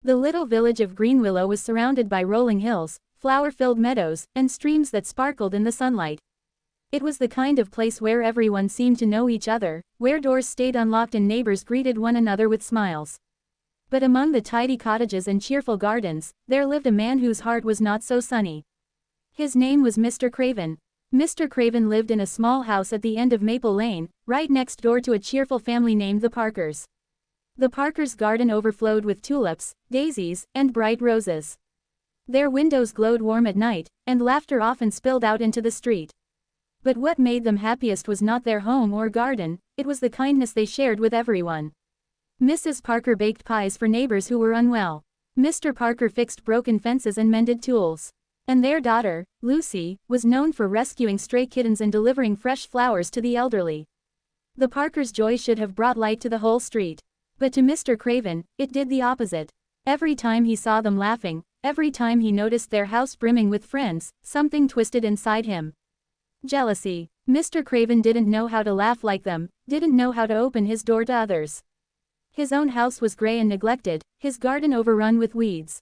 The little village of Greenwillow was surrounded by rolling hills, flower-filled meadows, and streams that sparkled in the sunlight. It was the kind of place where everyone seemed to know each other, where doors stayed unlocked and neighbors greeted one another with smiles. But among the tidy cottages and cheerful gardens, there lived a man whose heart was not so sunny. His name was Mr. Craven. Mr. Craven lived in a small house at the end of Maple Lane, right next door to a cheerful family named the Parkers. The Parkers' garden overflowed with tulips, daisies, and bright roses. Their windows glowed warm at night, and laughter often spilled out into the street. But what made them happiest was not their home or garden, it was the kindness they shared with everyone. Mrs. Parker baked pies for neighbors who were unwell. Mr. Parker fixed broken fences and mended tools. And their daughter, Lucy, was known for rescuing stray kittens and delivering fresh flowers to the elderly. The Parkers' joy should have brought light to the whole street. But to Mr. Craven, it did the opposite. Every time he saw them laughing, every time he noticed their house brimming with friends, something twisted inside him. Jealousy. Mr. Craven didn't know how to laugh like them, didn't know how to open his door to others. His own house was gray and neglected, his garden overrun with weeds.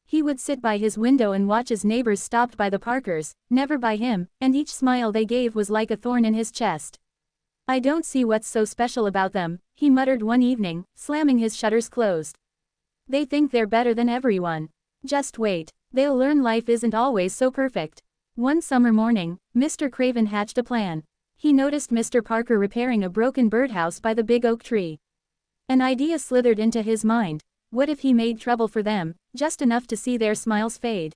He would sit by his window and watch as neighbors stopped by the Parkers, never by him, and each smile they gave was like a thorn in his chest. "I don't see what's so special about them," he muttered one evening, slamming his shutters closed. "They think they're better than everyone. Just wait. They'll learn life isn't always so perfect." One summer morning, Mr. Craven hatched a plan. He noticed Mr. Parker repairing a broken birdhouse by the big oak tree. An idea slithered into his mind. What if he made trouble for them, just enough to see their smiles fade?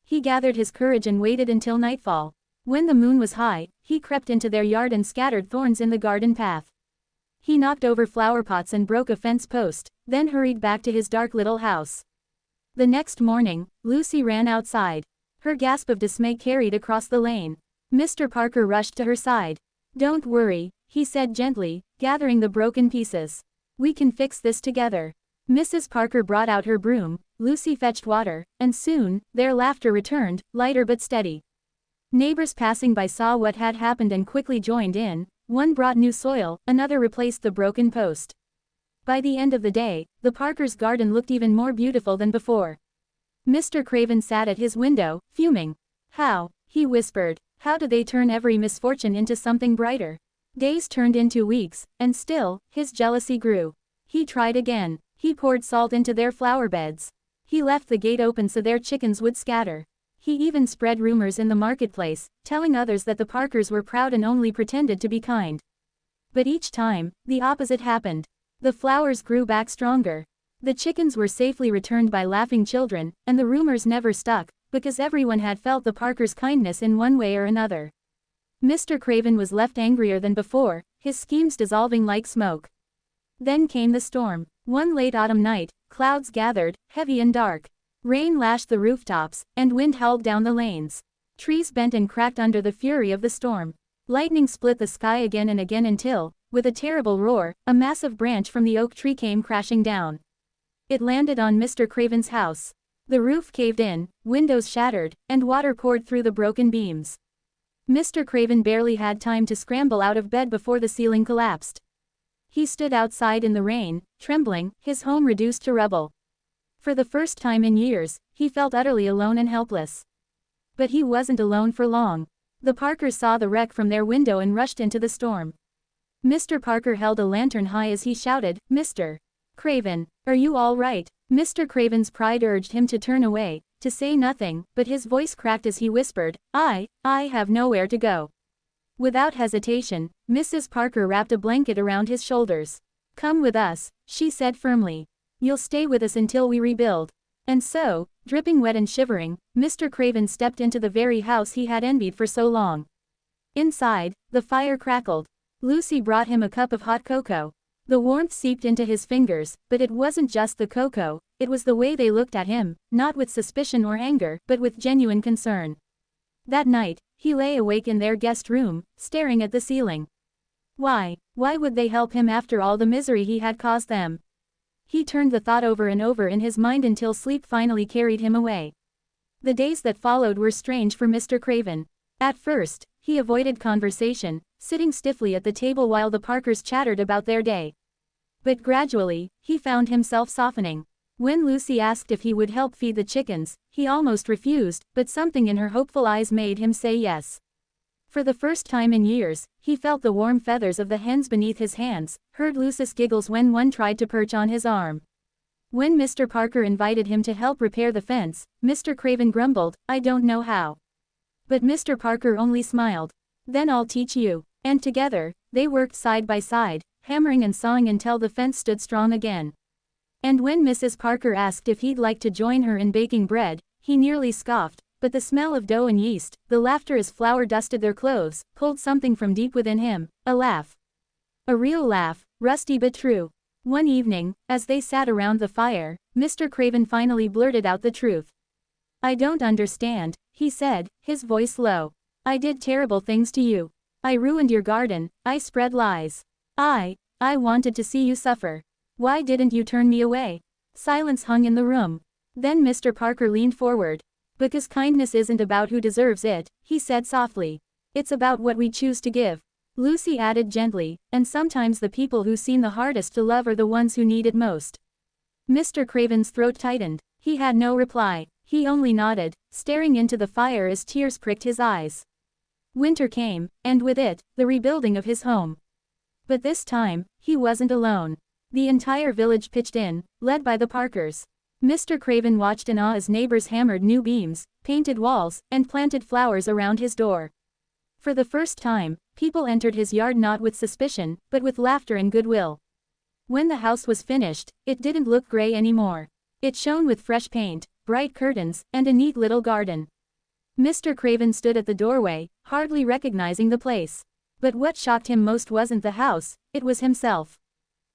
He gathered his courage and waited until nightfall. When the moon was high, he crept into their yard and scattered thorns in the garden path. He knocked over flower pots and broke a fence post, then hurried back to his dark little house. The next morning, Lucy ran outside. Her gasp of dismay carried across the lane. Mr. Parker rushed to her side. "Don't worry," he said gently, gathering the broken pieces. "We can fix this together." Mrs. Parker brought out her broom, Lucy fetched water, and soon, their laughter returned, lighter but steady. Neighbors passing by saw what had happened and quickly joined in. One brought new soil, another replaced the broken post. By the end of the day, the Parkers' garden looked even more beautiful than before. Mr. Craven sat at his window, fuming. "How," he whispered, "how do they turn every misfortune into something brighter?" Days turned into weeks, and still, his jealousy grew. He tried again. He poured salt into their flower beds. He left the gate open so their chickens would scatter. He even spread rumors in the marketplace, telling others that the Parkers were proud and only pretended to be kind. But each time, the opposite happened. The flowers grew back stronger. The chickens were safely returned by laughing children, and the rumors never stuck, because everyone had felt the Parkers' kindness in one way or another. Mr. Craven was left angrier than before, his schemes dissolving like smoke. Then came the storm. One late autumn night, clouds gathered, heavy and dark. Rain lashed the rooftops, and wind howled down the lanes. Trees bent and cracked under the fury of the storm. Lightning split the sky again and again until, with a terrible roar, a massive branch from the oak tree came crashing down. It landed on Mr. Craven's house. The roof caved in, windows shattered, and water poured through the broken beams. Mr. Craven barely had time to scramble out of bed before the ceiling collapsed. He stood outside in the rain, trembling, his home reduced to rubble. For the first time in years, he felt utterly alone and helpless. But he wasn't alone for long. The Parkers saw the wreck from their window and rushed into the storm. Mr. Parker held a lantern high as he shouted, "Mr. Craven, are you all right?" Mr. Craven's pride urged him to turn away, to say nothing, but his voice cracked as he whispered, I have nowhere to go." Without hesitation, Mrs. Parker wrapped a blanket around his shoulders. "Come with us," she said firmly. "You'll stay with us until we rebuild." And so, dripping wet and shivering, Mr. Craven stepped into the very house he had envied for so long. Inside, the fire crackled. Lucy brought him a cup of hot cocoa. The warmth seeped into his fingers, but it wasn't just the cocoa, it was the way they looked at him, not with suspicion or anger, but with genuine concern. That night, he lay awake in their guest room, staring at the ceiling. Why would they help him after all the misery he had caused them? He turned the thought over and over in his mind until sleep finally carried him away. The days that followed were strange for Mr. Craven. At first, he avoided conversation, sitting stiffly at the table while the Parkers chattered about their day. But gradually, he found himself softening. When Lucy asked if he would help feed the chickens, he almost refused, but something in her hopeful eyes made him say yes. For the first time in years, he felt the warm feathers of the hens beneath his hands, heard Lucy's giggles when one tried to perch on his arm. When Mr. Parker invited him to help repair the fence, Mr. Craven grumbled, "I don't know how." But Mr. Parker only smiled. "Then I'll teach you." And together, they worked side by side, hammering and sawing until the fence stood strong again. And when Mrs. Parker asked if he'd like to join her in baking bread, he nearly scoffed, but the smell of dough and yeast, the laughter as flour dusted their clothes, pulled something from deep within him, a laugh. A real laugh, rusty but true. One evening, as they sat around the fire, Mr. Craven finally blurted out the truth. "I don't understand," he said, his voice low. "I did terrible things to you. I ruined your garden, I spread lies. I wanted to see you suffer. Why didn't you turn me away?" Silence hung in the room. Then Mr. Parker leaned forward. "Because kindness isn't about who deserves it," he said softly. "It's about what we choose to give." Lucy added gently, "And sometimes the people who seem the hardest to love are the ones who need it most." Mr. Craven's throat tightened. He had no reply. He only nodded, staring into the fire as tears pricked his eyes. Winter came, and with it, the rebuilding of his home. But this time, he wasn't alone. The entire village pitched in, led by the Parkers. Mr. Craven watched in awe as neighbors hammered new beams, painted walls, and planted flowers around his door. For the first time, people entered his yard not with suspicion, but with laughter and goodwill. When the house was finished, it didn't look gray anymore. It shone with fresh paint, bright curtains, and a neat little garden. Mr. Craven stood at the doorway, hardly recognizing the place. But what shocked him most wasn't the house, it was himself.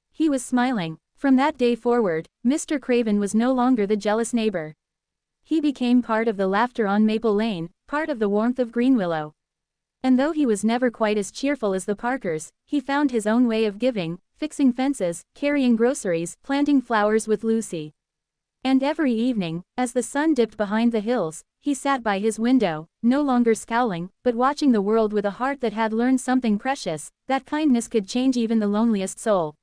He was smiling. From that day forward, Mr. Craven was no longer the jealous neighbor. He became part of the laughter on Maple Lane, part of the warmth of Greenwillow. And though he was never quite as cheerful as the Parkers, he found his own way of giving, fixing fences, carrying groceries, planting flowers with Lucy. And every evening, as the sun dipped behind the hills, he sat by his window, no longer scowling, but watching the world with a heart that had learned something precious, that kindness could change even the loneliest soul.